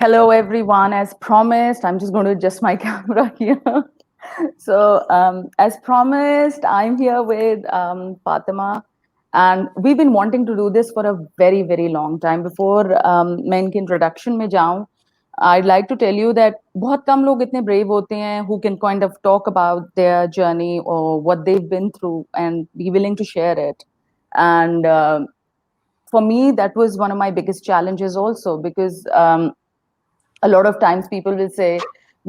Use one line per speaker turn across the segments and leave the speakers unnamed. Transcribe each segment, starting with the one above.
Hello, everyone. As promised, I'm just going to adjust my camera here. So, as promised, I'm here with Fatima, and we've been wanting to do this for a very, very long time. Before मैं इनकी introduction में जाऊं, I'd like to tell you that बहुत कम लोग इतने brave होते हैं who can kind of talk about their journey or what they've been through and be willing to share it. And for me, that was one of my biggest challenges also because a lot of times people will say,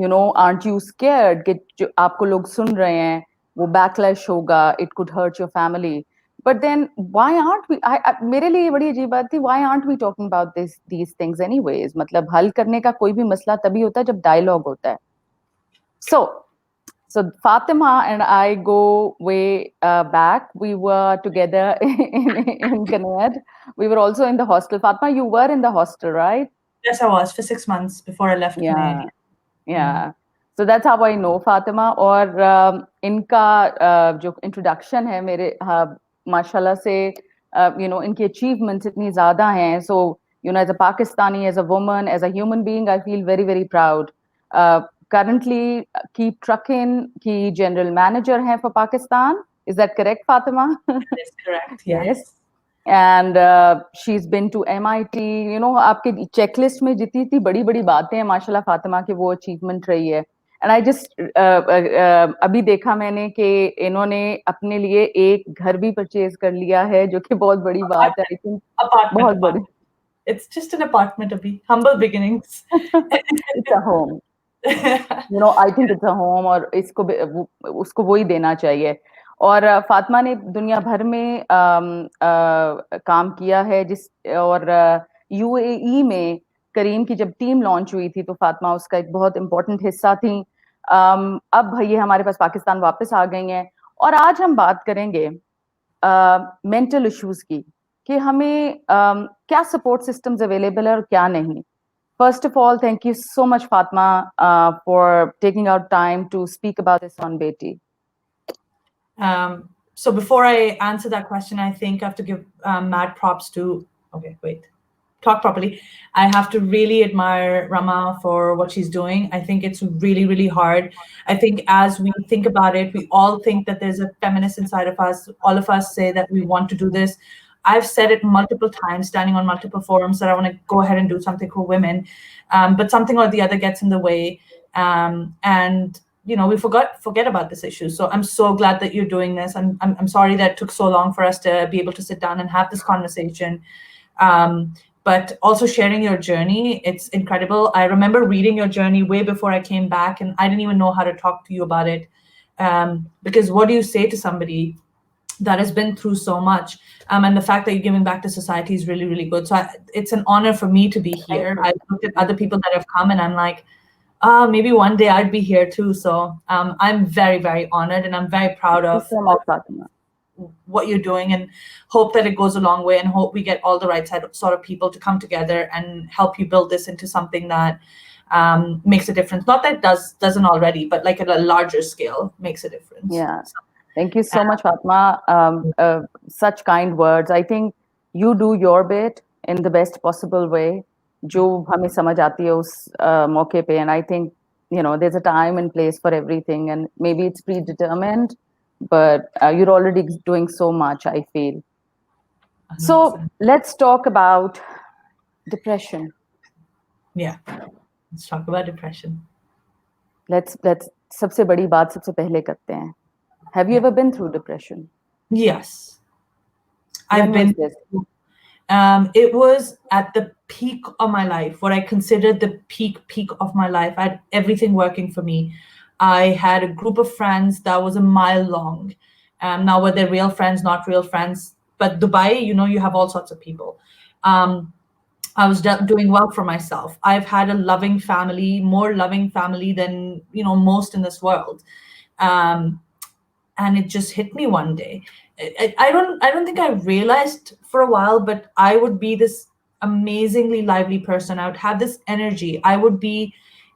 aren't you scared कि जो आपको लोग सुन रहे हैं वो backlash होगा, it could hurt your family. But then why aren't we? मेरे लिए ये बड़ी अजीब बात थी. Why aren't we talking about these things anyways? मतलब हल करने का कोई भी मसला तभी होता है जब dialogue होता है. So Fatima and I go way back. We were together in Candid. We were also in the hostel. Fatima, you were in the hostel, right?
Yes, I was for 6 months before I left Canada.
Yeah. So that's how I know Fatima. और इनका जो introduction है मेरे माशाल्लाह से इनकी achievements इतनी ज़्यादा हैं. So as a Pakistani, as a woman, as a human being, I feel very, very proud. Currently, KeepTruckin की general manager हैं for Pakistan. Is that correct, Fatima?
That is correct. Yes.
And she's been to MIT. आपके checklist में जितनी बड़ी बातें हैं माशाल्लाह फातिमा की वो achievement रही है. And I just अभी देखा मैंने कि इन्होंने अपने लिए एक घर भी purchase कर लिया है जो कि बहुत बड़ी बात है. I think
बहुत बड़ी. It's just an apartment, Abhi. Humble beginnings.
It's a home. I think it's a home और उसको वो ही देना चाहिए. और फातिमा ने दुनिया भर में काम किया है और यूएई में करीम की जब टीम लॉन्च हुई थी तो फातिमा उसका एक बहुत इम्पोर्टेंट हिस्सा थी. अब ये हमारे पास पाकिस्तान वापस आ गई हैं और आज हम बात करेंगे मेंटल इश्यूज की कि हमें क्या सपोर्ट सिस्टम्स अवेलेबल है और क्या नहीं. First of all, thank you so much, Fatma, for taking out time to speak about this on Beti.
So before I answer that question, I think I have to give mad props to, talk properly. I have to really admire Ramma for what she's doing. I think it's really, really hard. I think as we think about it, we all think that there's a feminist inside of us. All of us say that we want to do this. I've said it multiple times, standing on multiple forums, that I want to go ahead and do something for women, but something or the other gets in the way, and we forget about this issue. So I'm so glad that you're doing this. I'm sorry that it took so long for us to be able to sit down and have this conversation, but also sharing your journey. It's incredible. I remember reading your journey way before I came back, and I didn't even know how to talk to you about it, because what do you say to somebody that has been through so much, and the fact that you're giving back to society is really, really good. So it's an honor for me to be here. I've looked at other people that have come and I'm like, maybe one day I'd be here too. So I'm very, very honored, and I'm very proud of what you're doing, and hope that it goes a long way, and hope we get all the right sort of people to come together and help you build this into something that makes a difference. Not that it doesn't already, but like at a larger scale makes a difference.
Yeah. Thank you so much, Fatma. Such kind words. I think you do your bit in the best possible way. जो हमें समझ आती है उस मौके पे, and I think there's a time and place for everything, and maybe it's predetermined, but you're already doing so much, I feel. So let's talk about depression.
Yeah, let's talk about depression.
Let's सबसे बड़ी बात सबसे पहले करते हैं. Have you ever been through depression?
Yes. I've been. It was at the peak of my life, what I considered the peak of my life. I had everything working for me. I had a group of friends that was a mile long. Now, were they real friends, not real friends? But Dubai, you have all sorts of people. I was doing well for myself. I've had a loving family, more loving family than, most in this world. And it just hit me one day. I don't think I realized for a while, but I would be this amazingly lively person. I would have this energy. I would be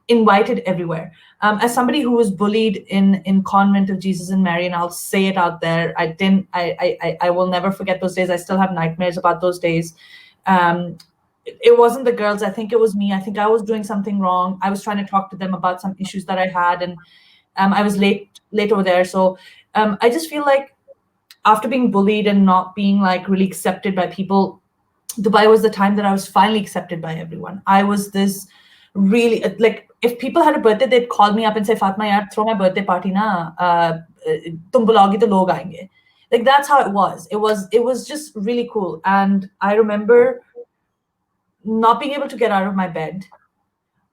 invited everywhere. As somebody who was bullied in Convent of Jesus and Mary, and I'll say it out there, I will never forget those days. I still have nightmares about those days. it wasn't the girls. I think it was me. I think I was doing something wrong. I was trying to talk to them about some issues that I had, and I was late over there. So I just feel like after being bullied and not being like really accepted by people, Dubai was the time that I was finally accepted by everyone. I was this really like, if people had a birthday, they'd call me up and say, Fatma, yaar, throw my birthday party na. Tum bulogi to log aayenge. Like that's how it was. It was just really cool. And I remember not being able to get out of my bed.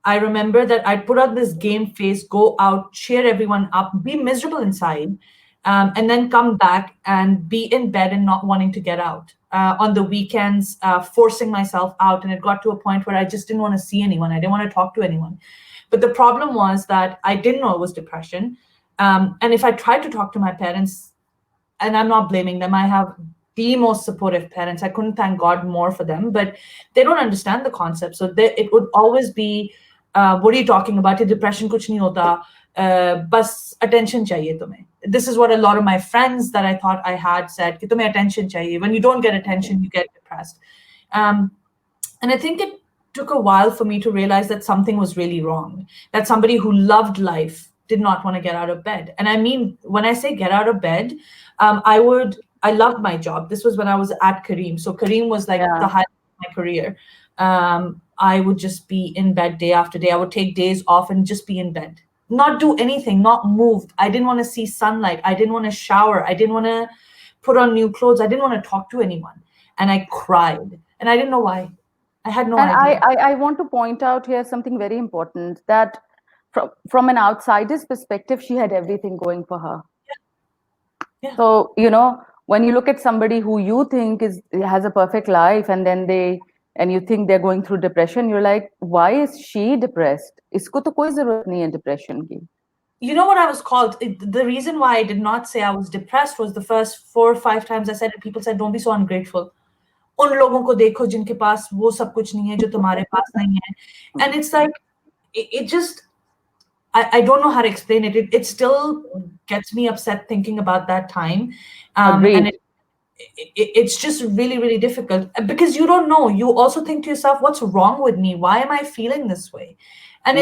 I remember that I'd put on this game face, go out, cheer everyone up, be miserable inside, and then come back and be in bed and not wanting to get out. On the weekends, forcing myself out. And it got to a point where I just didn't want to see anyone. I didn't want to talk to anyone. But the problem was that I didn't know it was depression. And if I tried to talk to my parents, and I'm not blaming them, I have the most supportive parents. I couldn't thank God more for them, but they don't understand the concept. So it would always be, what are you talking about? Depression kuch nahi hota. Bas attention chahiye tumhe. This is what a lot of my friends that I thought I had said, ki tumhe attention chahiye. When you don't get attention, you get depressed. And I think it took a while for me to realize that something was really wrong, that somebody who loved life did not want to get out of bed. And I mean, when I say get out of bed, I loved my job. This was when I was at Kareem. So Kareem was like the highlight of my career. I would just be in bed day after day. I would take days off and just be in bed, not do anything, not move. I didn't want to see sunlight. I didn't want to shower. I didn't want to put on new clothes. I didn't want to talk to anyone. And I cried. And I didn't know why. I had no
And
idea.
I want to point out here something very important, that from an outsider's perspective, she had everything going for her.
Yeah.
So, when you look at somebody who you think has a perfect life, and then you think they're going through depression, you're like, why is she depressed? Isko to koi zarurat nahi hai depression ki.
You know what I was called? The reason why I did not say I was depressed was the first 4 or 5 times I said it, people said, don't be so ungrateful. उन लोगों को देखो जिनके पास वो सब कुछ नहीं है जो तुम्हारे पास नहीं है. And it's like, it just, I don't know how to explain it. It still gets me upset thinking about that time. And it's just really, really difficult because you don't know. You also think to yourself, what's wrong with me? Why am I feeling this way? And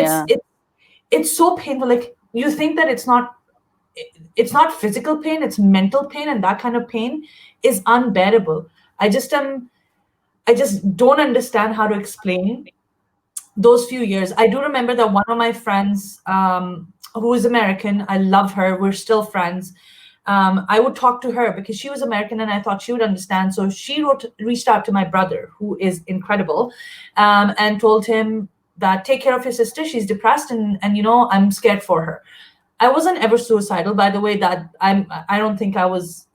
it's so painful. Like, you think that it's not physical pain, it's mental pain, and that kind of pain is unbearable. I just don't understand how to explain those few years. I do remember that one of my friends, who is American, I love her, we're still friends. I would talk to her because she was American and I thought she would understand. So she reached out to my brother, who is incredible, and told him that take care of your sister. She's depressed and I'm scared for her. I wasn't ever suicidal, by the way. That I don't think I was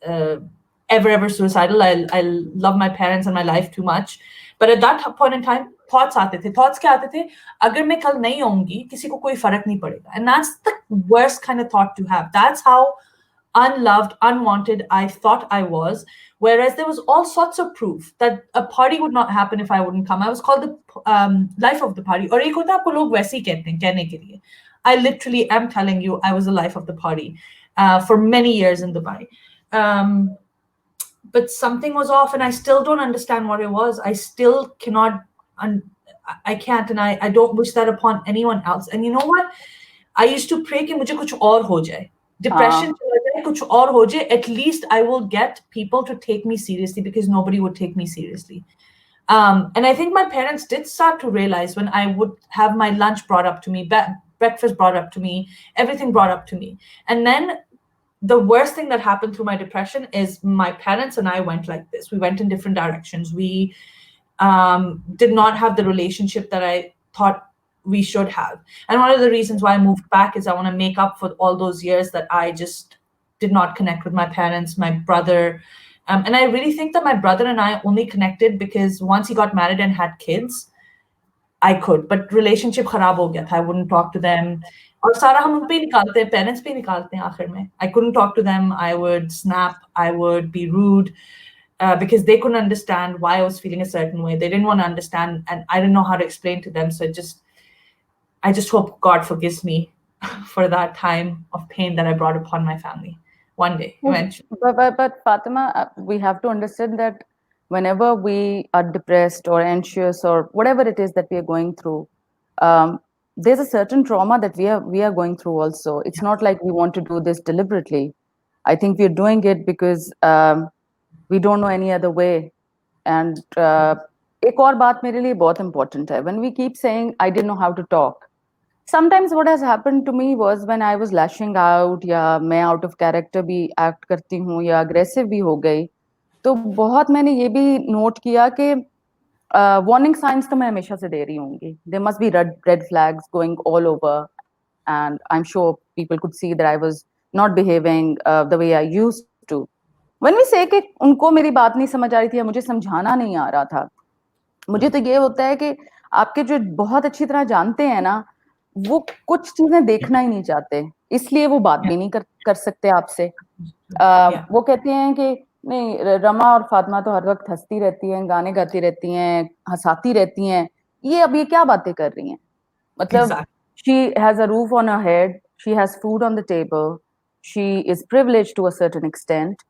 ever suicidal. I love my parents and my life too much. But at that point in time, thoughts आते थे. Thoughts क्या आते थे? अगर मैं कल नहीं होंगी, किसी को कोई फर्क नहीं पड़ेगा. And that's the worst kind of thought to have. That's how unloved, unwanted I thought I was. Whereas there was all sorts of proof that a party would not happen if I wouldn't come. I was called the life of the party. और एक होता है आपको लोग वैसे ही कहते हैं कहने के लिए. I literally am telling you, I was the life of the party for many years in Dubai. But something was off and I still don't understand what it was. I still cannot, I can't, and I don't wish that upon anyone else. And you know what? I used to pray कि मुझे कुछ और हो जाए. Depression चला जाए, कुछ और हो जाए. At least I will get people to take me seriously because nobody would take me seriously. And I think my parents did start to realize when I would have my lunch brought up to me, breakfast brought up to me, everything brought up to me. And then the worst thing that happened through my depression is my parents and I went like this. We went in different directions. We did not have the relationship that I thought we should have. And one of the reasons why I moved back is I want to make up for all those years that I just did not connect with my parents, my brother. And I really think that my brother and I only connected because once he got married and had kids, I could. But relationship kharab ho gaya tha. I wouldn't talk to them. और सारा हम उन पे निकालते हैं, parents पे निकालते हैं आखिर में. I couldn't talk to them. I would snap. I would be rude because they couldn't understand why I was feeling a certain way. They didn't want to understand, and I didn't know how to explain to them. So I just hope God forgives me for that time of pain that I brought upon my family. One day, eventually.
But Fatima, we have to understand that whenever we are depressed or anxious or whatever it is that we are going through, there's a certain trauma that we are going through also. It's not like we want to do this deliberately. I think we're doing it because we don't know any other way. And एक और बात मेरे लिए बहुत important है. When we keep saying I didn't know how to talk, sometimes what has happened to me was when I was lashing out, या मैं out of character भी act करती हूँ या aggressive भी हो गई, तो बहुत मैंने ये भी नोट किया कि वार्निंग साइंस तो मैं हमेशा से दे रही होंगी. There must be red flags going all over, and I am sure people could see that I was not behaving the way I used to. When we say कि उनको मेरी बात नहीं समझ आ रही थी या मुझे समझाना नहीं आ रहा था, मुझे तो ये होता है कि आपके जो बहुत अच्छी तरह जानते हैं ना, वो कुछ चीजें देखना ही नहीं चाहते, इसलिए वो बात भी नहीं कर सकते आपसे. वो कहते हैं कि नहीं, रमा और फातिमा तो हर वक्त हंसती रहती हैं, गाने गाती रहती हैं, हंसाती रहती हैं, ये अब ये क्या बातें कर रही हैं. मतलब she has a roof on her head, she has food on the table, she is privileged to a certain extent,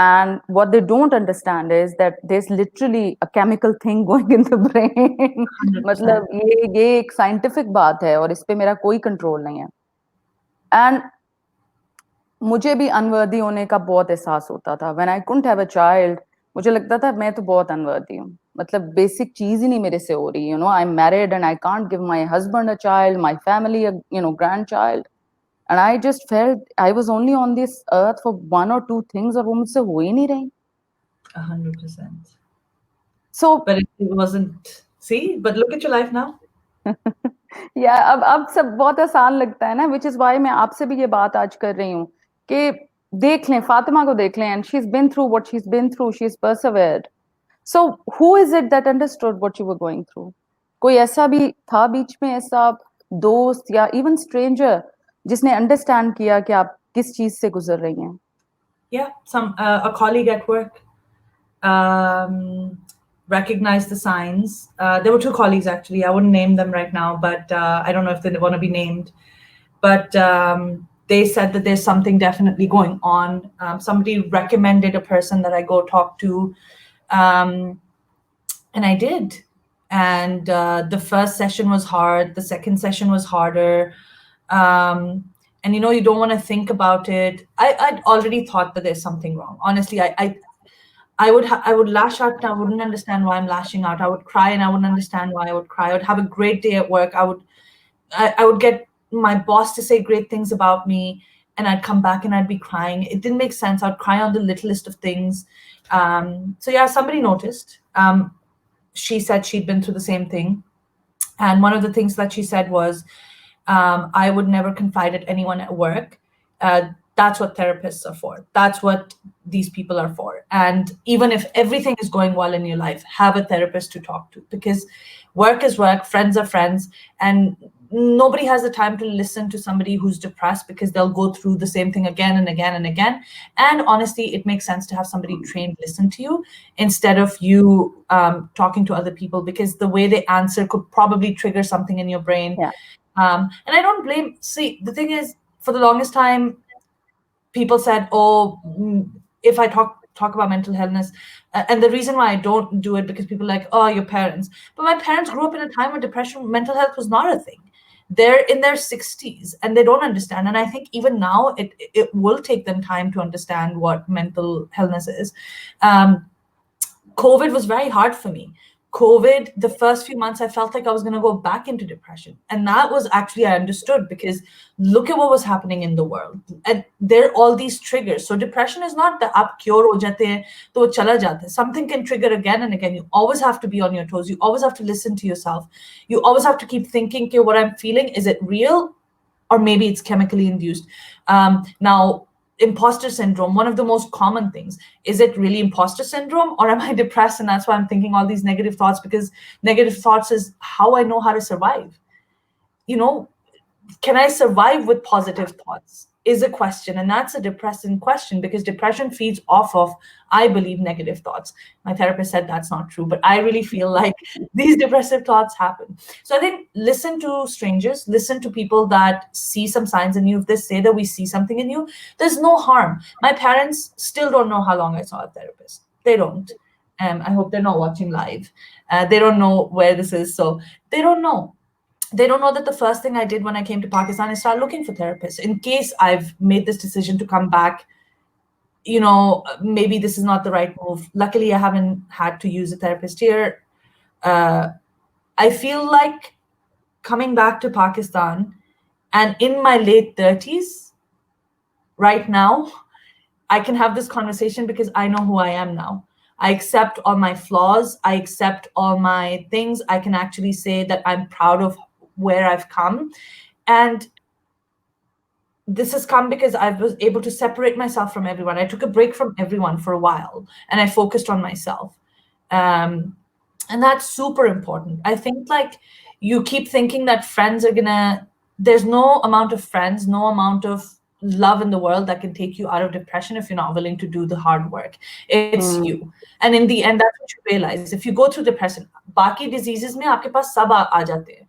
and what they don't understand is that there's literally a chemical thing going in the brain. मतलब ये एक scientific बात है और इस पे मेरा कोई कंट्रोल नहीं है. एंड मुझे भी अनवर्दी होने का बहुत एहसास होता था. When I couldn't have a child, मुझे लगता था मैं तो बहुत अनवर्दी हूँ, मतलब बेसिक चीज ही नहीं मेरे से हो रही. You know, I am married and I can't give my husband a child, my family grand child, and I just felt I was only on this earth for one और two things, और वो मुझसे हो ही नहीं रही.
100%.
So
but it wasn't. See, but look at your life now.
या अब सब बहुत आसान लगता है ना, विच इज वाई मैं आपसे भी ये बात आज कर रही हूँ कि देख लें, फातिमा को देख लें, and she is been through what she is been through, she is persevered. So who is it that understood what you were going through? कोई ऐसा भी था बीच में, ऐसा दोस्त या इवन स्ट्रेंजर जिसने अंडरस्टैंड किया कि आप किस चीज से गुजर रही हैं?
Yeah, a colleague at work recognized the signs. There were two colleagues, actually. I wouldn't name them right now, but I don't know if they want to be named. But they said that there's something definitely going on. Somebody recommended a person that I go talk to, and I did. And the first session was hard. The second session was harder. And you don't want to think about it. I'd already thought that there's something wrong. Honestly, I would lash out and I wouldn't understand why I'm lashing out. I would cry and I wouldn't understand why I would cry. I would have a great day at work. I would get my boss to say great things about me, and I'd come back and I'd be crying. It didn't make sense. I'd cry on the littlest of things. So yeah, somebody noticed. She said she'd been through the same thing. And one of the things that she said was, I would never confide at anyone at work. That's what therapists are for. That's what these people are for. And even if everything is going well in your life, have a therapist to talk to, because work is work, friends are friends, and nobody has the time to listen to somebody who's depressed, because they'll go through the same thing again and again and again. And honestly, it makes sense to have somebody trained listen to you instead of you talking to other people, because the way they answer could probably trigger something in your brain. And I don't blame. See, the thing is, for the longest time, people said, oh, if I talk about mental illness, and the reason why I don't do it, because people are like, oh, your parents. But my parents grew up in a time where depression, mental health was not a thing. They're in their 60s and they don't understand. And I think even now it will take them time to understand what mental illness is. COVID was very hard for me. COVID, the first few months, I felt like I was going to go back into depression. And that was actually, I understood, because look at what was happening in the world. And there are all these triggers. So depression is not that aap cure ho jate hain, to wo chala jata hai. Something can trigger again and again. You always have to be on your toes. You always have to listen to yourself. You always have to keep thinking, okay, what I'm feeling, is it real? Or maybe it's chemically induced. Now, imposter syndrome, one of the most common things. Is it really imposter syndrome, or am I depressed and that's why I'm thinking all these negative thoughts? Because negative thoughts is how I know how to survive. Can I survive with positive thoughts is a question, and that's a depressing question, because depression feeds off of, I believe, negative thoughts. My therapist said that's not true, but I really feel like these depressive thoughts happen. So I think listen to strangers, listen to people that see some signs in you. If they say that we see something in you, there's no harm. My parents still don't know how long I saw a therapist. They don't. I hope they're not watching live. They don't know where this is, so they don't know. They don't know that the first thing I did when I came to Pakistan is start looking for therapists in case I've made this decision to come back. Maybe this is not the right move. Luckily, I haven't had to use a therapist here. I feel like coming back to Pakistan, and in my late 30s, right now, I can have this conversation because I know who I am now. I accept all my flaws. I accept all my things. I can actually say that I'm proud of where I've come. And this has come because I was able to separate myself from everyone. I took a break from everyone for a while and I focused on myself. And that's super important. I think like you keep thinking that friends are there's no amount of friends, no amount of love in the world that can take you out of depression if you're not willing to do the hard work. It's you. And in the end, that's what you realize. If you go through depression, baki diseases mein aapke paas sab aa jate hain.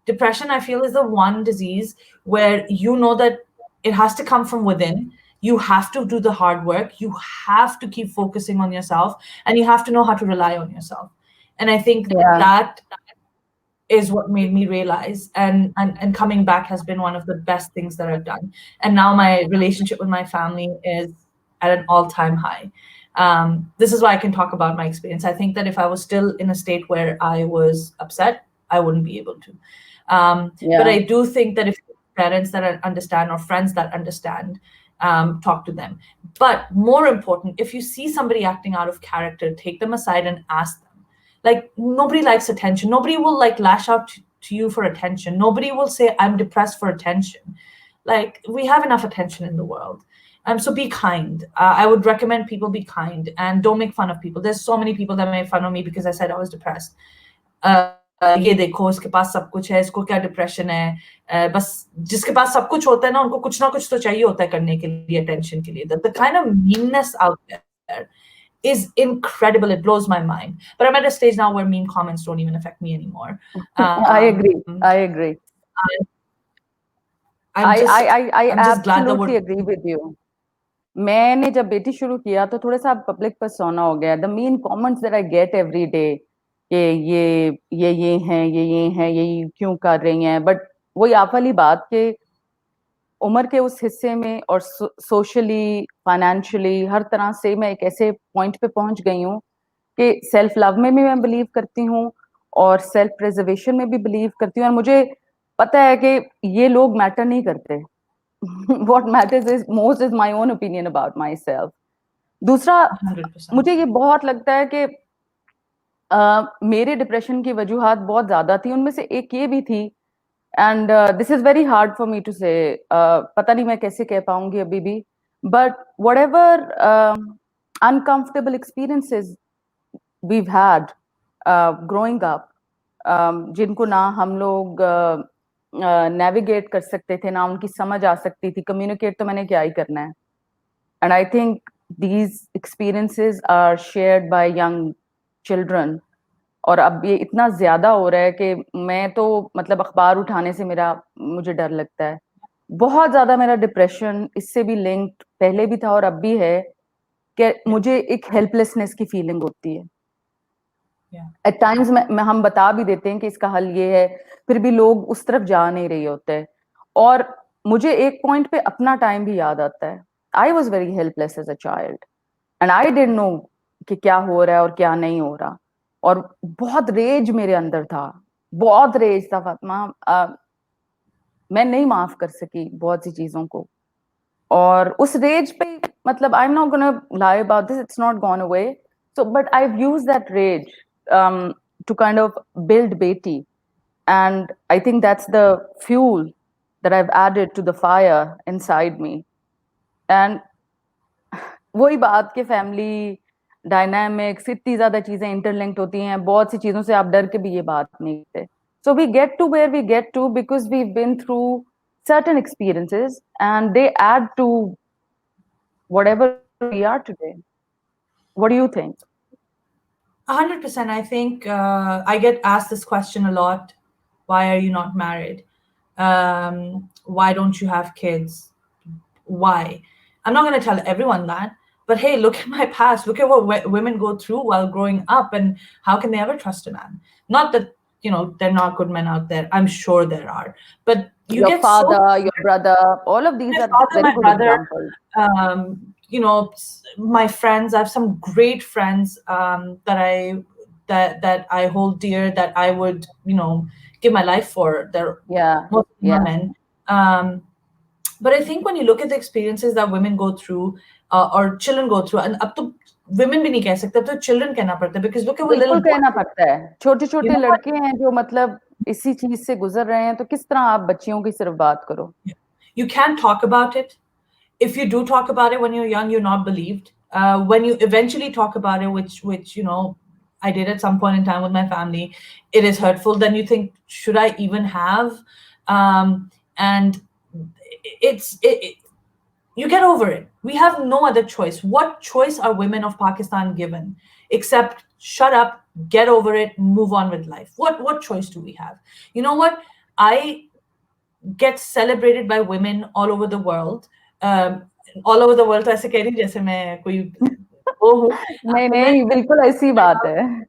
Depression, I feel, is the one disease where you know that it has to come from within. You have to do the hard work. You have to keep focusing on yourself, and you have to know how to rely on yourself. And I think that is what made me realize. And coming back has been one of the best things that I've done. And now my relationship with my family is at an all-time high. This is why I can talk about my experience. I think that if I was still in a state where I was upset, I wouldn't be able to. But I do think that if parents that understand or friends that understand, talk to them. But more important, if you see somebody acting out of character, take them aside and ask them. Like, nobody likes attention. Nobody will like lash out to you for attention. Nobody will say, I'm depressed for attention. Like, we have enough attention in the world. So be kind. I would recommend people be kind and don't make fun of people. There's so many people that made fun of me because I said I was depressed. ये देखो इसके पास सब कुछ है, इसको क्या depression है, बस जिसके पास सब कुछ होता है ना उनको कुछ ना कुछ तो चाहिए होता है करने के लिए, attention के लिए. The kind of meanness out there is incredible. It blows my mind. But I'm at a stage now where mean comments don't even affect me anymore.
I agree. I absolutely agree with you. मैंने जब बेटी शुरू किया तो थोड़ा सा public persona हो गया. The mean comments that I get every day कि ये हैं, ये क्यों कर रही हैं. बट वही आप वाली बात कि उम्र के उस हिस्से में और सोशली, फाइनेंशियली, हर तरह से मैं एक ऐसे पॉइंट पे पहुंच गई हूँ कि सेल्फ लव में भी मैं बिलीव करती हूँ और सेल्फ प्रिजर्वेशन में भी बिलीव करती हूँ. और मुझे पता है कि ये लोग मैटर नहीं करते. What matters is most is my own opinion about myself. दूसरा
100%.
मुझे ये बहुत लगता है कि मेरे डिप्रेशन की वजूहात बहुत ज्यादा थी. उनमें से एक ये भी थी, and this is very hard for me to say, पता नहीं मैं कैसे कह पाऊंगी अभी भी, but whatever uncomfortable experiences we've had growing up, जिनको ना हम लोग नेविगेट कर सकते थे, ना उनकी समझ आ सकती थी. कम्युनिकेट तो मैंने क्या ही करना है. And I think these experiences are shared by young children. और अब ये इतना ज्यादा हो रहा है कि मैं तो मतलब अखबार उठाने से मुझे डर लगता है. बहुत ज्यादा मेरा डिप्रेशन इससे भी लिंक्ड पहले भी था और अब भी है कि मुझे एक हेल्पलेसनेस की फीलिंग होती है. एट टाइम्स हम बता भी देते हैं कि इसका हल ये है, फिर भी लोग उस तरफ जा नहीं रहे होते. और मुझे एक पॉइंट पे अपना टाइम भी याद आता है. I was very helpless as a child and I didn't know कि क्या हो रहा है और क्या नहीं हो रहा. और बहुत रेज मेरे अंदर था, बहुत रेज था फातिमा. मैं नहीं माफ कर सकी बहुत सी चीजों को. और उस रेज पे मतलब आई am not gonna lie about this, it's not gone away. So, but I've used that rage to kind of build Beti. And I think that's the fuel that I've added to the fire inside me. And वही बात के family dynamics, इतनी ज्यादा चीजें interlinked होती हैं, बहुत सी चीजों से आप डर के भी ये बात नहीं करते. So we get to where we get to because we've been through certain experiences and they add to whatever we are today. What do you think?
100%. I think I get asked this question a lot. Why are you not married? Why don't you have kids? Why? I'm not going to tell everyone that, But hey, look at my past. Look at what women go through while growing up, and how can they ever trust a man? Not that, there are not good men out there. I'm sure there are. But you
Your
get so
father, your brother, all of these
my
are
father,
very
my
good
brother,
examples.
my friends. I have some great friends that I hold dear, that I would, give my life for. They're
Yeah,
most of them are
yeah.
men. But I think when you look at the experiences that women go through, or children go through, and up to women भी नहीं कह सकते, अब तो children कहना पड़ता है, because look at what little
बिल्कुल कहना
boys.
पड़ता है, छोटे
You
छोटे
know what?
लड़के हैं जो मतलब इसी चीज से गुजर रहे हैं, तो किस तरह आप बच्चियों की सिर्फ बात करो?
You can't talk about it. If you do talk about it when you're young, you're not believed. When you eventually talk about it, which I did at some point in time with my family, it is hurtful. Then you think, should I even have? And you get over it. We have no other choice. What choice are women of Pakistan given except shut up, get over it, move on with life? What choice do we have? You know what? I get celebrated by women all over the world. All over the world, तो ऐसे कह रही जैसे मैं कोई वो हूँ.
नहीं
तो मैं
नहीं, बिल्कुल ऐसी बात है.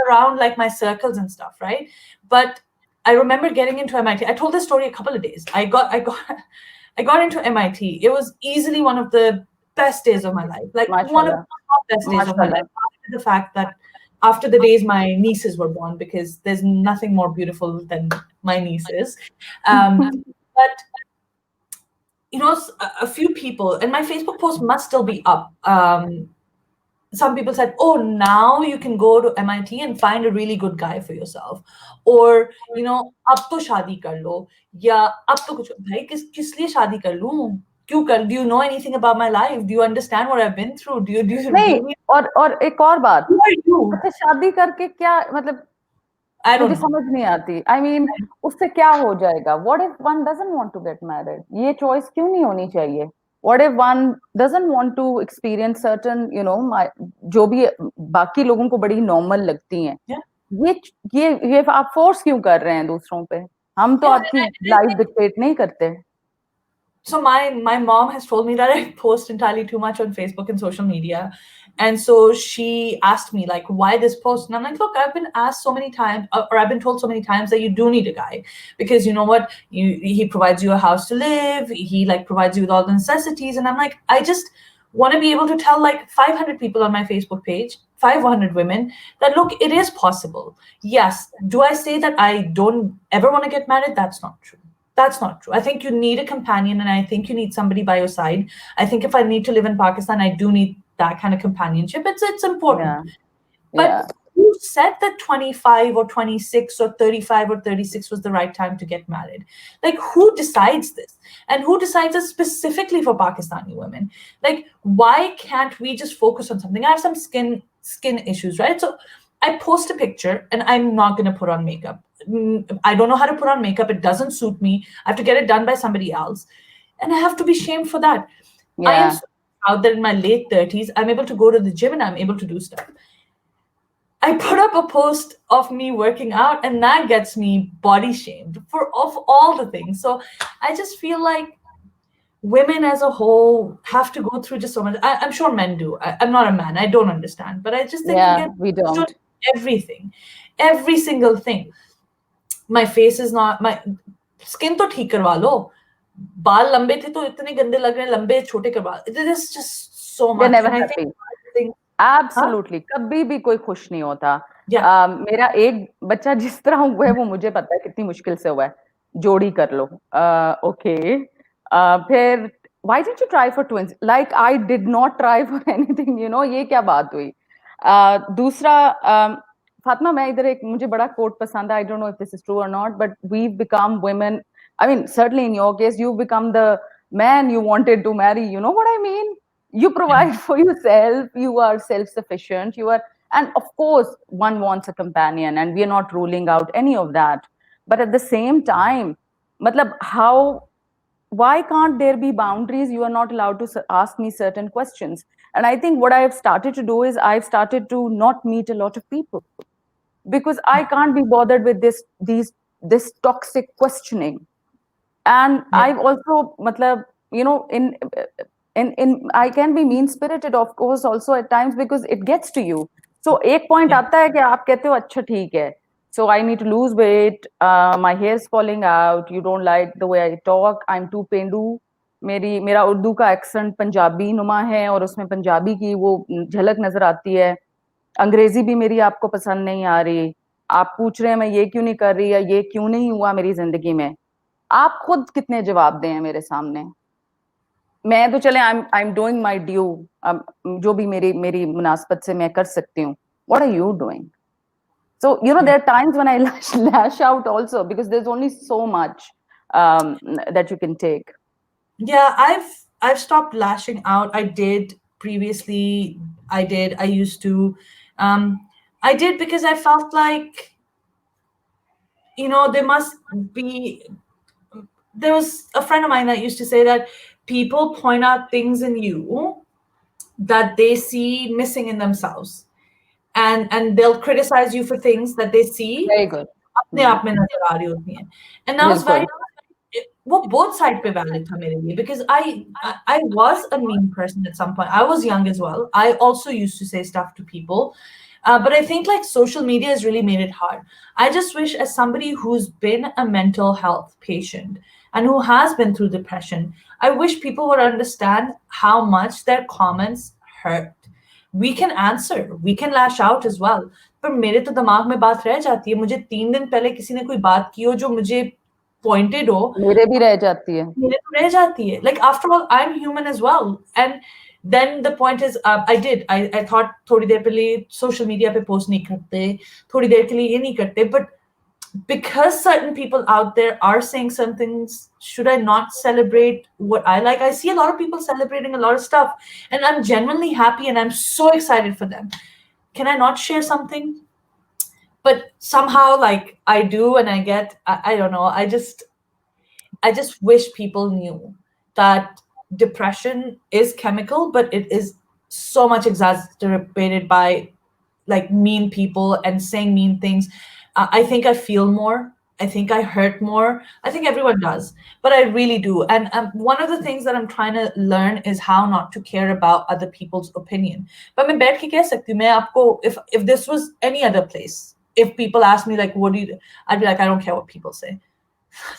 around like my circles and stuff, right? But I remember getting into MIT. I told this story a couple of days. I got into MIT. It was easily one of the best days of my life. Like one of
माशाल्लाह,
the top best days of my life.
माशाल्लाह.
After the fact that after the days my nieces were born, because there's nothing more beautiful than my nieces. But a few people, and my Facebook post must still be up. Some people said, "Oh, now you can go to MIT and find a really good guy for yourself," or "अब तो शादी कर लो," या "अब तो कुछ भाई किस लिए शादी कर लूं? क्यों कर? Do you know anything about my life? Do you understand what I've been through? Do you
नहीं, और एक और बात,
who are you?"
अच्छा शादी करके क्या मतलब,
I don't
मुझे
know.
समझ नहीं आती. I mean, उससे क्या हो जाएगा? What if one doesn't want to get married? ये choice क्यों नहीं होनी चाहिए? What if one doesn't want to experience certain, जो भी बाकी लोगों को बड़ी normal लगती हैं,
Yeah.
ये आप force क्यों कर रहे हैं दूसरों पे? हम तो
Yeah,
आपकी
and I
life
think
dictate नहीं करते.
so. My mom has told me that I post entirely too much on Facebook and social media. And so she asked me, like, why this post? And I'm like, look, I've been asked so many times, or I've been told so many times that you do need a guy, because you know what? He provides you a house to live. He like provides you with all the necessities. And I'm like, I just want to be able to tell like 500 people on my Facebook page, 500 women, that look, it is possible. Yes. Do I say that I don't ever want to get married? That's not true. That's not true. I think you need a companion, and I think you need somebody by your side. I think if I need to live in Pakistan, I do need that kind of companionship. It's important.
Yeah,
But
yeah.
who said that 25 or 26 or 35 or 36 was the right time to get married? Like, who decides this? And who decides this specifically for Pakistani women? Like, why can't we just focus on something? I have some skin issues, right? So I post a picture and I'm not going to put on makeup. I don't know how to put on makeup. It doesn't suit me. I have to get it done by somebody else. And I have to be shamed for that. I am
Yeah.
so proud that in my late 30s, I'm able to go to the gym and I'm able to do stuff. I put up a post of me working out, and that gets me body shamed of all the things. So I just feel like women as a whole have to go through just so much. I'm sure men do. I'm not a man. I don't understand. But I just think you
Yeah,
get
we don't.
everything, every single thing. My face is not, my skin तो ठीक करवा लो. बाल लंबे थे तो इतने गंदे लग रहे हैं, लंबे छोटे करवा. There's just so
They're
much.
never
And I
happy.
think
Absolutely. कभी भी कोई खुश नहीं होता.
Yeah.
मेरा एक बच्चा जिस तरह हुआ है वो मुझे पता है कितनी मुश्किल से हुआ है. जोड़ी कर लो. Okay. फिर why didn't you try for twins? Like I did not try for anything. ये क्या बात हुई? दूसरा, फातिमा, मैं इधर एक मुझे बड़ा कोट पसंद है. I don't know if this is true or not, but we've become women. I mean, certainly in your case, you've become the man you wanted to marry. You know what I mean? You provide for yourself, you are self-sufficient, and of course one wants a companion, and we are not ruling out any of that, but at the same time, matlab, why can't there be boundaries? You are not allowed to ask me certain questions. And I think what I have started to do is I've started to not meet a lot of people, because I can't be bothered with this toxic questioning. And I've also, matlab, in I can be mean spirited of course also at times because it gets to you. So एक point
Yeah.
आता है कि आप कहते हो अच्छा ठीक है, so I need to lose weight, my hair is falling out, you don't like the way I talk, I'm too पेंडू, मेरा उर्दू का एक्सेंट पंजाबी नुमा है और उसमें पंजाबी की वो झलक नजर आती है, अंग्रेजी भी मेरी आपको पसंद नहीं आ रही, आप पूछ रहे हैं मैं ये क्यों नहीं कर रही या ये क्यों नहीं हुआ मेरी जिंदगी में, आप खुद कितने जवाब दें मेरे सामने। मैं तो चले I am doing my due, जो भी मेरी मेरी मुनासबत से मैं कर सकती हूँ, what are you doing? So
Yeah.
there are times when I lash out also because there's only so much that you can take.
Yeah, I've stopped lashing out. I did previously. I used to. um I did because I felt like, there must be, there was a friend of mine that used to say that people point out things in you that they see missing in themselves, and they'll criticize you for things that they see
Very good.
अपने आप में नजर आ रही होती हैं. And that was very,
बिल्कुल.
वो both side पे valid था मेरे लिए, because I was a mean person at some point. I was young as well. I also used to say stuff to people. But I think like social media has really made it hard. I just wish, as somebody who's been a mental health patient and who has been through depression, I wish people would understand how much their comments hurt. We can answer, we can lash out as well. पर मेरे तो दिमाग में बात रह जाती है. मुझे 3 दिन पहले किसी ने कोई बात की हो जो मुझे पॉइंटेड हो,
मेरे भी रह जाती है.
मेरे तो रह जाती है. Like, after all, I'm human as well. And then the point is, I thought थोड़ी देर के लिए social media पे post नहीं करते, थोड़ी देर के लिए ये नहीं करते. But because certain people out there are saying some things, should I not celebrate what I like? I see a lot of people celebrating a lot of stuff, and I'm genuinely happy and I'm so excited for them. Can I not share something? But somehow, like, I do, and I don't know, I just wish people knew that depression is chemical, but it is so much exacerbated by like mean people and saying mean things. I think I feel more. I think I hurt more. I think everyone does, but I really do. And one of the things that I'm trying to learn is how not to care about other people's opinion. But मैं बैठ के कह सकती हूँ, मैं आपको, if this was any other place, if people ask me like, what do you, I'd be like, I don't care what people say.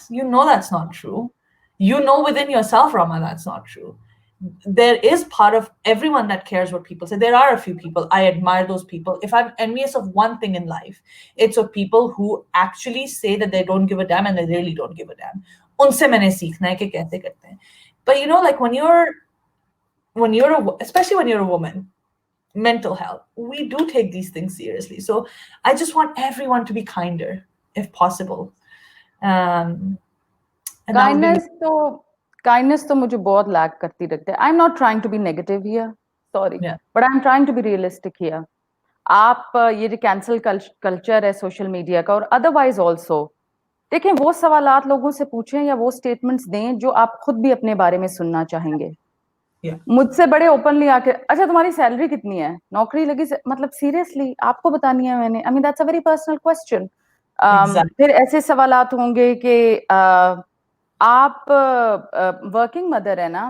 You know that's not true. You know within yourself, Rama, that's not true. There is part of everyone that cares what people say. There are a few people. I admire those people. If I'm envious of one thing in life, it's of people who actually say that they don't give a damn, and they really don't give a damn. उनसे मैंने सीखना है कि कैसे करते हैं. But like especially when you're a woman, mental health, we do take these things seriously. So I just want everyone to be kinder, if possible. And that would be
kindness तो मुझे बहुत लैक करती रहती है. I am not trying to be negative here, sorry, but I am trying to be realistic here. आप ये जो cancel culture है सोशल मीडिया का और अदरवाइज ऑल्सो, देखें वो सवालात लोगों से पूछें या वो स्टेटमेंट्स दें जो आप खुद भी अपने बारे में सुनना चाहेंगे. मुझसे बड़े ओपनली आके, अच्छा तुम्हारी सैलरी कितनी है, नौकरी लगी, मतलब सीरियसली आपको बतानी है मैंने? I mean that's a very personal question. फिर ऐसे सवालात होंगे कि आप वर्किंग मदर है ना,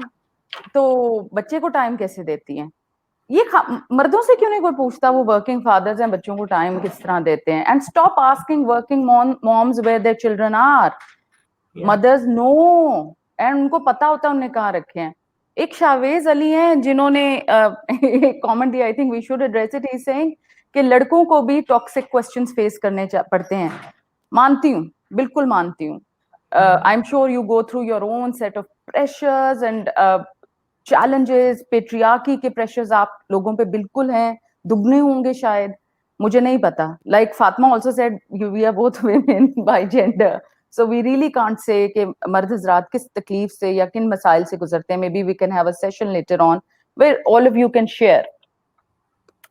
तो बच्चे को टाइम कैसे देती हैं? ये मर्दों से क्यों नहीं कोई पूछता वो वर्किंग फादर्स हैं बच्चों को टाइम किस तरह देते हैं? And stop asking working moms where their children are. Mothers know, and उनको पता होता है उन्हें कहाँ रखे हैं. एक शावेज अली हैं जिन्होंने एक कमेंट दिया, I think we should address it. He is saying कि लड़कों को भी टॉक्सिक क्वेश्चंस फेस करने पड़ते हैं. मानती हूँ, बिल्कुल मानती हूँ. I'm sure you go through your own set of pressures and challenges. Patriarchy के pressures आप लोगों पे बिल्कुल हैं, दुगने होंगे शायद, मुझे नहीं पता. Like Fatma also said, we are both women by gender, so we really can't say कि मर्द हजरात किस तकलीफ से या किन मसाइल से गुजरते हैं. Maybe we can have a session later on where all of you can share.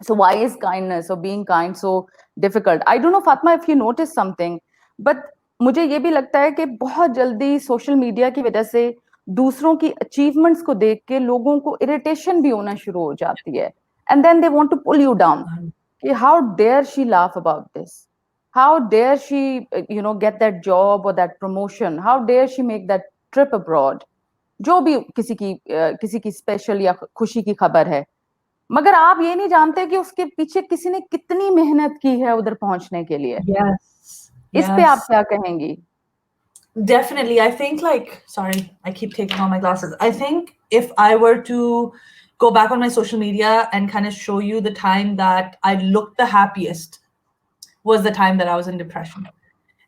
So why is kindness or being kind so difficult? I don't know, Fatma, if you notice something, but मुझे ये भी लगता है कि बहुत जल्दी social media की वजह से दूसरों की अचीवमेंट्स को देख के लोगों को इरिटेशन भी होना शुरू हो जाती है. And then they want to pull you down कि how dare she laugh about this, how dare she get that job or that promotion, how dare she make that trip abroad. जो भी किसी की स्पेशल या खुशी की खबर है, मगर आप ये नहीं जानते कि उसके पीछे किसी ने कितनी मेहनत की है उधर पहुंचने के लिए।
Yes,
इस पे आप
yes.
क्या कहेंगी?
Definitely. I think, like, sorry, I keep taking off my glasses. I think if I were to go back on my social media and kind of show you the time that I looked the happiest was the time that I was in depression.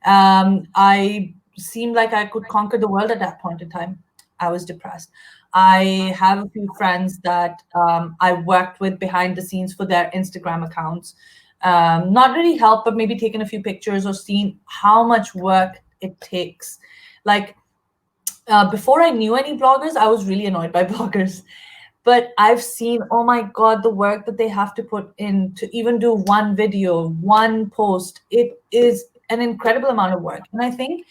I seemed like I could conquer the world at that point in time. I was depressed. I have a few friends that I worked with behind the scenes for their Instagram accounts. Not really help, but maybe taken a few pictures or seen how much work it takes. Like before I knew any bloggers, I was really annoyed by bloggers. But I've seen, oh my God, the work that they have to put in to even do one video, one post. It is an incredible amount of work. And I think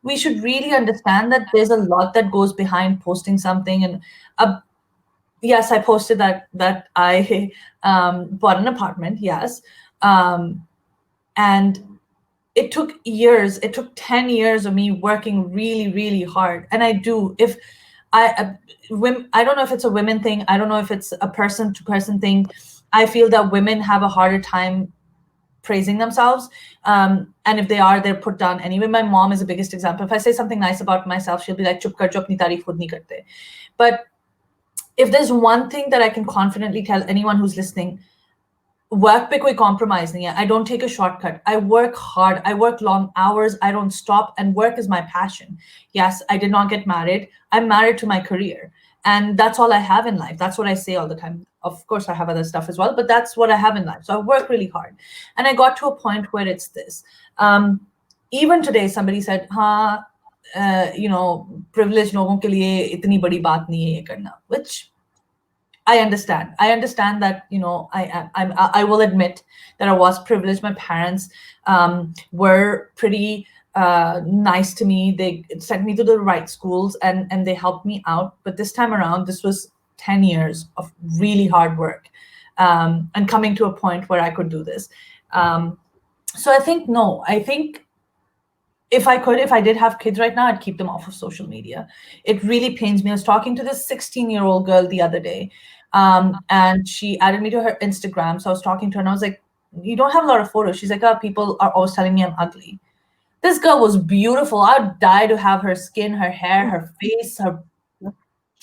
we should really understand that there's a lot that goes behind posting something. And yes, I posted that I bought an apartment. Yes. And it took years. It took 10 years of me working really, really hard. And I do. If I don't know if it's a women thing. I don't know if it's a person to person thing. I feel that women have a harder time praising themselves. And if they are, they're put down anyway. My mom is the biggest example. If I say something nice about myself, she'll be like, "Chup kar jo, apni tareef khud nahi karte." But if there's one thing that I can confidently tell anyone who's listening, work पे कोई compromise नहीं है. I don't take a shortcut. I work hard. I work long hours. I don't stop. And work is my passion. Yes, I did not get married. I'm married to my career. And that's all I have in life. That's what I say all the time. Of course, I have other stuff as well, but that's what I have in life. So I work really hard. And I got to a point where it's this. Even today, somebody said, privileged लोगों के लिए इतनी बड़ी बात नहीं है ये करना, which I understand. I understand that, I will admit that I was privileged. My parents were pretty nice to me. They sent me to the right schools and they helped me out. But this time around, this was 10 years of really hard work and coming to a point where I could do this. So I think, no, I think if I did have kids right now, I'd keep them off of social media. It really pains me. I was talking to this 16-year-old girl the other day, and she added me to her Instagram. So I was talking to her and I was like, "You don't have a lot of photos." She's like, "Oh, people are always telling me I'm ugly." This girl was beautiful. I'd die to have her skin, her hair, her face, her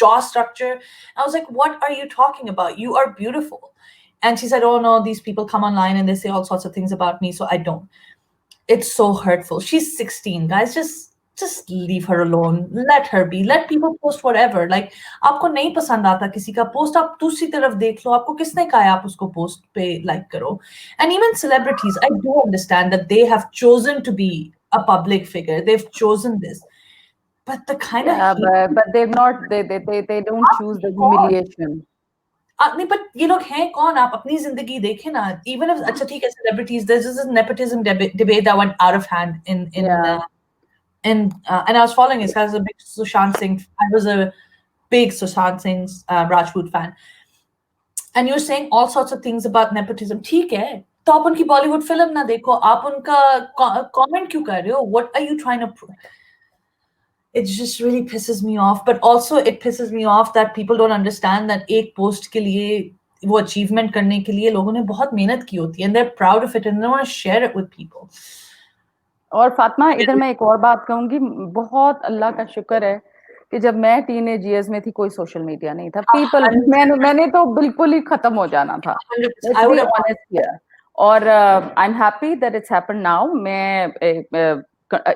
jaw structure. I was like, "What are you talking about? You are beautiful." And she said, "Oh no, these people come online and they say all sorts of things about me, so I don't." It's so hurtful. She's 16, guys. Just leave her alone. Let her be. Let people post whatever. Like, आपको नहीं पसंद आता किसी का post, आप दूसरी तरफ देख लो. आपको किसने कहा है आप उसको post पे like करो? And even celebrities, I do understand that they have chosen to be a public figure. They've chosen this. But the kind of
Yeah,
hate
but they've not, they don't choose the humiliation.
नहीं, but ये लोग हैं कौन? आप अपनी जिंदगी देखें ना. Even if अच्छा ठीक है, celebrities, there's this nepotism debate that went out of hand
Yeah.
and I was following it. I was a big Sushant Singh. I was a big Sushant Singh Rajput fan. And you're saying all sorts of things about nepotism. ठीक है, तो आप उनकी Bollywood film ना देखो. आप उनका comment क्यों कर रहे हो? What are you trying to prove? It just really pisses me off. But also it pisses me off that people don't understand that एक post के लिए वो achievement करने के लिए लोगों ने बहुत मेहनत की होती है and they're proud of it and they want to share it with people.
और फातिमा, इधर मैं एक और बात कहूंगी. बहुत अल्लाह का शुक्र है कि जब मैं टीनेज ईयर्स में थी कोई सोशल मीडिया नहीं था. मैंने तो बिल्कुल ही खत्म हो जाना था. Let's be honest here. और I am happy that it's happened now. मैं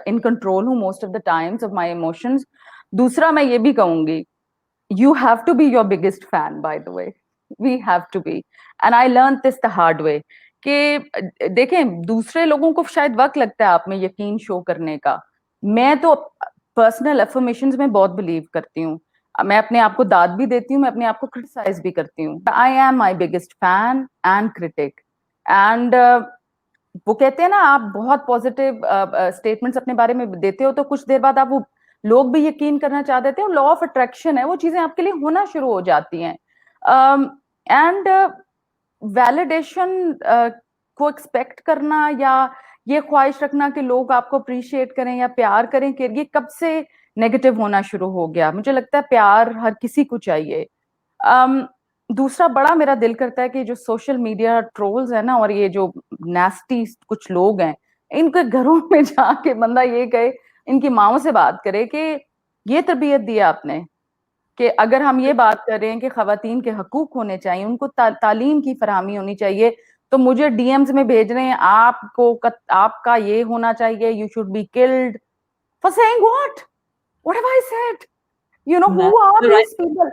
इन कंट्रोल हूँ most of the times of my emotions. दूसरा मैं ये भी कहूंगी, you have to be your biggest fan, by the way. We have to be. And I learned this the hard way कि देखें, दूसरे लोगों को शायद वक्त लगता है आप में यकीन शो करने का. मैं तो पर्सनल अफर्मेशंस में बहुत बिलीव करती हूँ. मैं अपने आप को दाद भी देती हूँ, मैं अपने आप को क्रिटिसाइज भी करती हूँ. I am my biggest fan and critic. And वो कहते हैं ना, आप बहुत पॉजिटिव स्टेटमेंट्स अपने बारे में देते हो तो कुछ देर बाद आप वो लोग भी यकीन करना चाह देते हैं. लॉ ऑफ अट्रैक्शन है, वो चीजें आपके लिए होना शुरू हो जाती हैं. एंड वैलिडेशन को एक्सपेक्ट करना या ये ख्वाहिश रखना कि लोग आपको अप्रिशिएट करें या प्यार करें, कि ये कब से नेगेटिव होना शुरू हो गया। मुझे लगता है प्यार हर किसी को चाहिए। दूसरा बड़ा मेरा दिल करता है कि जो सोशल मीडिया ट्रोल्स है ना, और ये जो नेस्टी कुछ लोग हैं, इनके घरों में जाके बंदा ये कहे, इनकी माओ से बात करे कि ये तरबियत दी आपने, कि अगर हम ये बात कर रहे हैं कि खवातीन के हकूक होने चाहिए, उनको तालीम की फरहमी होनी चाहिए, तो मुझे डीएम्स में भेज रहे हैं आपका ये होना चाहिए, you should be killed for saying what have I said, you know who are these people.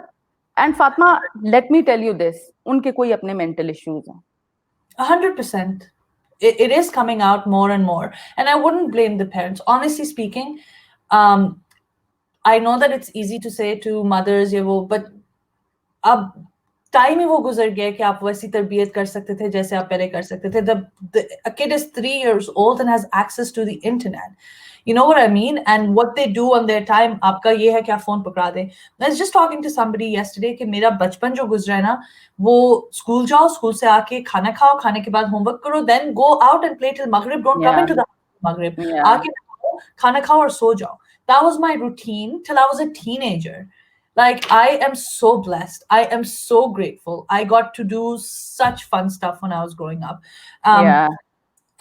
And Fatima, let me tell you this, उनके कोई अपने मेंटल इश्यूज हैं।
100%. It is coming out more and more. And I wouldn't blame the parents. Honestly speaking, I know that it's easy to say to mothers, but अब time ही वो गुजर गया कि आप वैसी तरबियत कर सकते थे जैसे आप पहले कर सकते थे. A kid is 3 years old and has access to the internet. You know what I mean? And what they do on their time, आपका ये है कि आप फोन पकड़ा दें. I was just talking to somebody yesterday कि मेरा बचपन जो गुजरा है ना, वो स्कूल जाओ, स्कूल से आके खाना खाओ, खाने के बाद होमवर्क करो, then go out and play till Maghrib. Don't come into the Maghrib. आके खाना खाओ और सो जाओ. That was my routine till I was a teenager. Like, I am so blessed. I am so grateful. I got to do such fun stuff when I was growing up.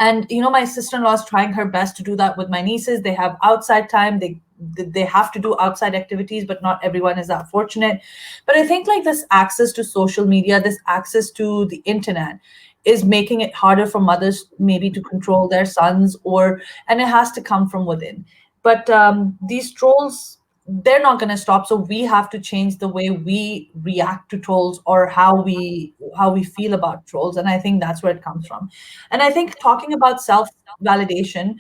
And my sister-in-law is trying her best to do that with my nieces. They have outside time. They have to do outside activities, but not everyone is that fortunate. But I think like this access to social media, this access to the internet is making it harder for mothers maybe to control their sons, and it has to come from within. But these trolls, they're not going to stop. So we have to change the way we react to trolls, or how we feel about trolls. And I think that's where it comes from. And I think talking about self-validation,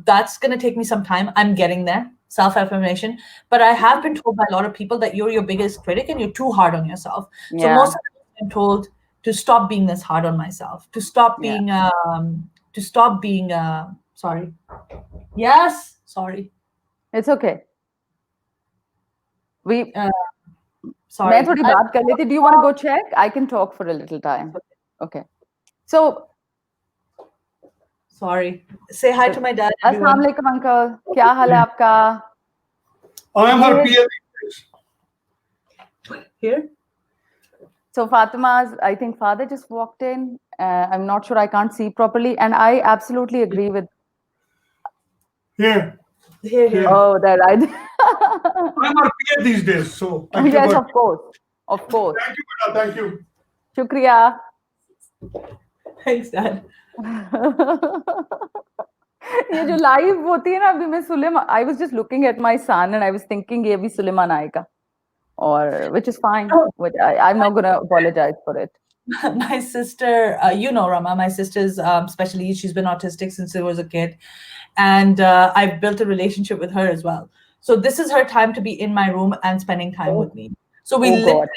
that's going to take me some time. I'm getting there, self-affirmation. But I have been told by a lot of people that you're your biggest critic and you're too hard on yourself. So most of the time I'm told to stop being this hard on myself, to stop being sorry. Yes, sorry.
It's okay.
Sorry.
मैं थोड़ी बात कर लेती. Do you want to go check? I can talk for a little time. Okay. So,
sorry. Say hi to my dad.
Assalamu alaikum, uncle. क्या हाल है आपका?
I am her PA.
Here.
So Fatima's, I think, father just walked in. I'm not sure. I can't see properly, and I absolutely agree with.
Here.
Oh, that I.
I'm her PA these days, so.
Yes, of course.
Thank you, Beta. Thank you.
Shukriya.
Thanks, Dad.
ये जो live होती है ना, अभी मैं Suleman, I was just looking at my son and I was thinking ये भी सुलेमान आएगा, or which is fine. I'm not gonna apologize for it.
My sister, Ramma, my sister's special needs. She's been autistic since she was a kid, and I've built a relationship with her as well. So this is her time to be in my room and spending time with me. So we literally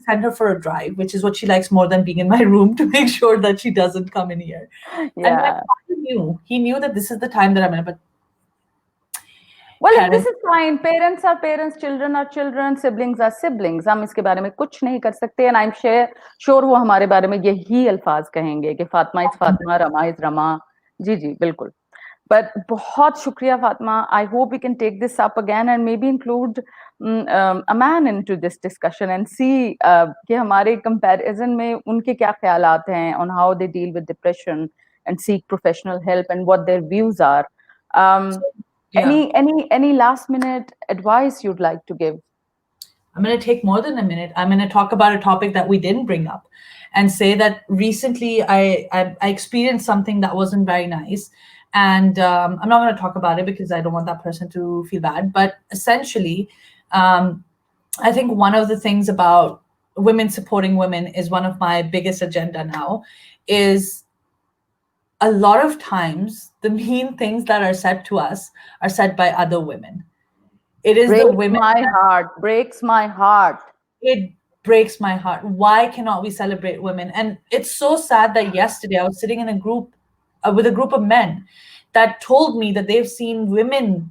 send her for a drive, which is what she likes more than being in my room, to make sure that she doesn't come in here.
Yeah.
And my father knew that this is the time that I'm in. But
well, this is fine. Parents are parents, children are children, siblings are siblings. हम इसके बारे में कुछ नहीं कर सकते. And I'm sure वो हमारे बारे में यही अल्फाज कहेंगे कि Fatima is Fatima, Ramma is Ramma. जी जी बिल्कुल. But बहुत शुक्रिया Fatima. I hope we can take this up again and maybe include a man into this discussion and see कि हमारे comparison में उनके क्या ख्यालात हैं on how they deal with depression and seek professional help and what their views are. Any last minute advice you'd like to give?
I'm going to take more than a minute. I'm going to talk about a topic that we didn't bring up, and say that recently I experienced something that wasn't very nice. And I'm not going to talk about it because I don't want that person to feel bad. But essentially, I think one of the things about women supporting women is one of my biggest agenda now is a lot of times the mean things that are said to us are said by other women. It is the women.
Breaks my heart.
It breaks my heart. Why cannot we celebrate women? And it's so sad that yesterday I was sitting in a group with a group of men that told me that they've seen women.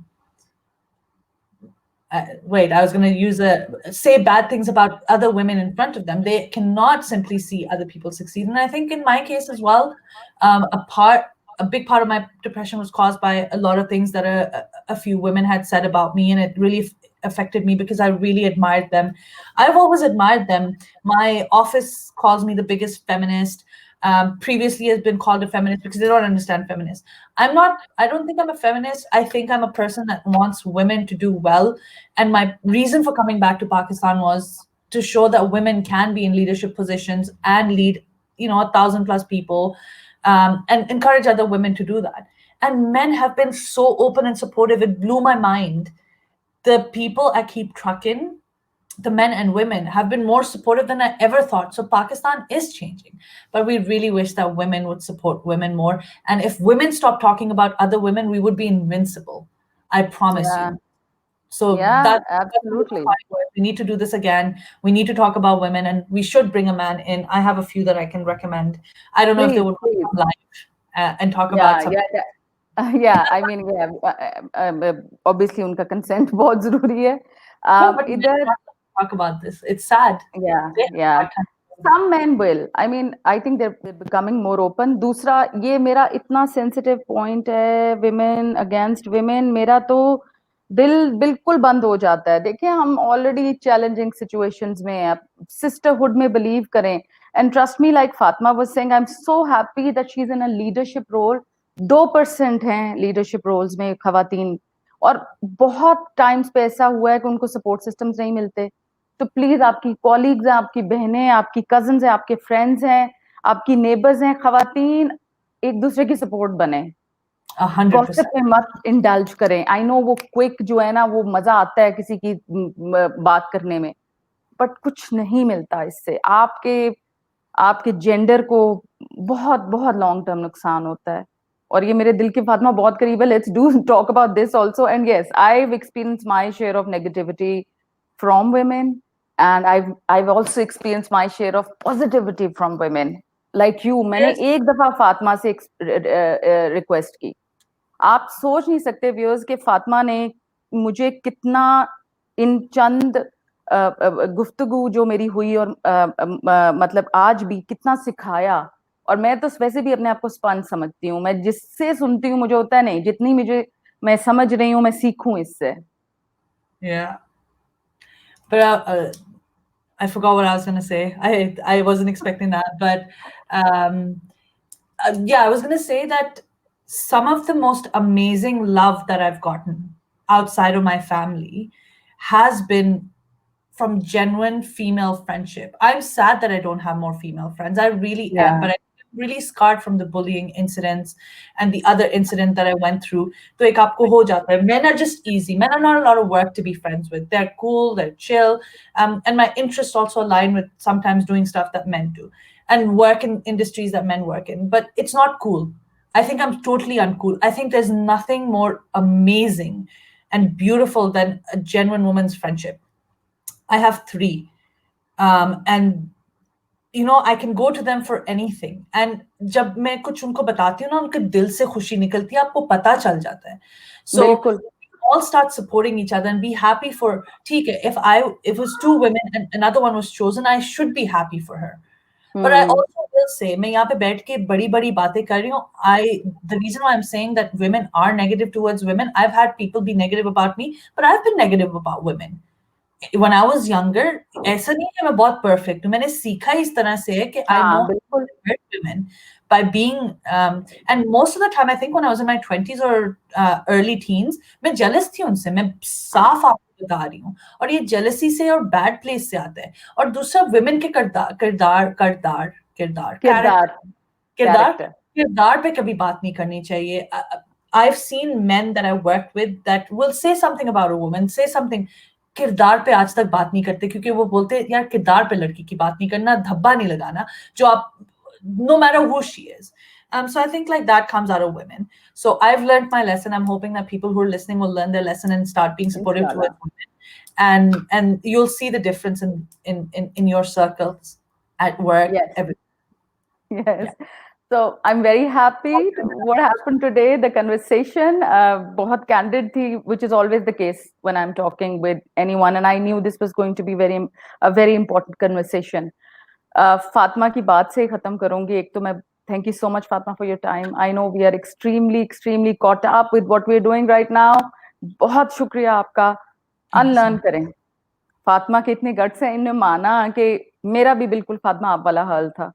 I was going to say bad things about other women in front of them. They cannot simply see other people succeed. And I think in my case as well, a big part of my depression was caused by a lot of things that a few women had said about me, and it really affected me because I really admired them. I've always admired them. My office calls me the biggest feminist. Previously has been called a feminist because they don't understand feminists. I'm not, I don't think I'm a feminist. I think I'm a person that wants women to do well. And my reason for coming back to Pakistan was to show that women can be in leadership positions and lead, 1,000 plus people, and encourage other women to do that. And men have been so open and supportive. It blew my mind. The people at KeepTruckin, the men and women, have been more supportive than I ever thought. So Pakistan is changing, but we really wish that women would support women more. And if women stop talking about other women, we would be invincible. I promise you. So that's
absolutely.
we need to do this again. We need to talk about women, and we should bring a man in. I have a few that I can recommend. I don't know if they would come live and talk about something.
Yeah, I mean, obviously उनका consent बहुत ज़रूरी है.
No, but इधर talk about this. It's sad.
Yeah. Some men will. I mean, I think they're becoming more open. दूसरा, ये मेरा इतना sensitive point है, women against women. मेरा तो दिल बिल्कुल बंद हो जाता है. देखिए, हम already challenging situations में हैं. Sisterhood में believe करें. And trust me, like Fatma was saying, I'm so happy that she's in a leadership role. 2% हैं leadership roles में खवातीन. और बहुत times पे ऐसा हुआ है कि उनको support systems नहीं मिलते. तो प्लीज आपकी कॉलीग्स हैं, आपकी बहनें, आपकी कजन्स हैं, आपके फ्रेंड्स हैं, आपकी नेबर्स हैं, खवातीन, एक दूसरे की सपोर्ट बने.
100%
में मत इंडल्ज करें. आई नो वो क्विक जो है ना, वो मजा आता है किसी की बात करने में, बट कुछ नहीं मिलता इससे. आपके जेंडर को बहुत बहुत लॉन्ग टर्म नुकसान होता है. और ये मेरे दिल की फातिमा बहुत करीब है. Let's do talk about this also. And yes, I have experience my share of negativity from women. And I've also experienced my share of positivity from women like you. मैंने एक दफा फातिमा से रिक्वेस्ट की. आप सोच नहीं सकते व्यूअर्स कि फातिमा ने मुझे कितना इन चंद गुफ्तगू जो मेरी हुई और मतलब आज भी कितना सिखाया. और मैं तो वैसे भी अपने आप को स्पंज समझती हूँ. मैं जिससे सुनती हूँ मुझे होता है नहीं, जितनी मैं समझ रही हूँ मैं सीखूं इससे.
Yeah. But I forgot what I was going to say. I wasn't expecting that. But yeah, I was going to say that some of the most amazing love that I've gotten outside of my family has been from genuine female friendship. I'm sad that I don't have more female friends. I really am. But I'm really scarred from the bullying incidents and the other incident that I went through. तो एक आपको हो जाता है. Men are just easy. Men are not a lot of work to be friends with. They're cool, they're chill. And my interests also align with sometimes doing stuff that men do and work in industries that men work in. But it's not cool. I think I'm totally uncool. I think there's nothing more amazing and beautiful than a genuine woman's friendship. I have 3. And I can go to them for anything. And जब मैं कुछ उनको बताती हूँ ना, उनके दिल से खुशी निकलती है, आपको पता चल जाता है. So all start supporting each other and be happy for, ठीक है, if it was 2 women and another one was chosen, I should be happy for her. But I also will say, मैं यहाँ पे बैठ के बड़ी बातें कर रही हूँ. The reason why I'm saying that women are negative towards women, I've had people be negative about me, but I've been negative about women. When I was younger, ऐसा नहीं है मैं बहुत perfect हूँ. मैंने सीखा इस तरह से है कि I know how to hurt women by being, and most of the time, I think when I was in my 20s or early teens, मैं jealous थी उनसे. मैं साफ आपको बता रही हूँ. और ये jealousy से और bad place से आता है. और दूसरा women के किरदार पे कभी बात नहीं करनी चाहिए. I've seen men that I worked with that will say something about a woman, say something. किरदार पे आज तक बात नहीं करते क्योंकि वो बोलते हैं यार किरदार पे लड़की की बात नहीं करना, धब्बा नहीं लगाना जो आप, no matter who she is. So I think like that comes out of women. So I've learned my lesson. I'm hoping that people who are listening will learn their lesson and start being supportive towards women. And you'll see the difference in your circles, at work, everything.
Yes. So I'm very happy what happened today. The conversation बहुत candid थी, which is always the case when I'm talking with anyone. And I knew this was going to be a very important conversation. Fatma की बात से ही खत्म करूंगी. एक तो मैं thank you so much Fatma for your time. I know we are extremely caught up with what we're doing right now. बहुत शुक्रिया आपका। अनलर्न करें। फातिमा के इतने गट्स हैं, इन्होंने माना कि मेरा भी बिल्कुल फातिमा आप वाला हाल था।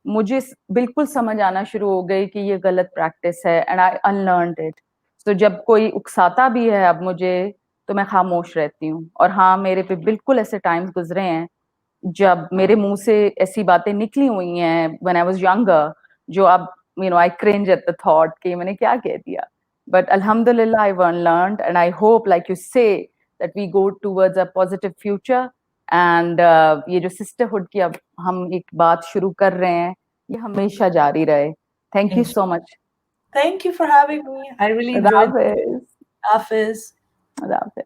मुझे बिल्कुल समझ आना शुरू हो गई कि ये गलत प्रैक्टिस है, एंड आई अनलर्नड इट। तो जब कोई उकसाता भी है अब मुझे, तो मैं खामोश रहती हूँ। और हाँ, मेरे पे बिल्कुल ऐसे टाइम्स गुजरे हैं जब मेरे मुंह से ऐसी बातें निकली हुई हैं व्हेन आई वाज यंगर, जो अब I cringe at the thought कि मैंने क्या कह दिया। बट अल्हम्दुलिल्लाह I learned, and I hope like you say that we go towards a positive future. And ये जो सिस्टरहुड की अब हम एक बात शुरू कर रहे हैं, ये हमेशा जारी रहे। Thank you so much.
Thank you for having me. I really enjoyed it.
Hafiz.
Hafiz.
Hafiz.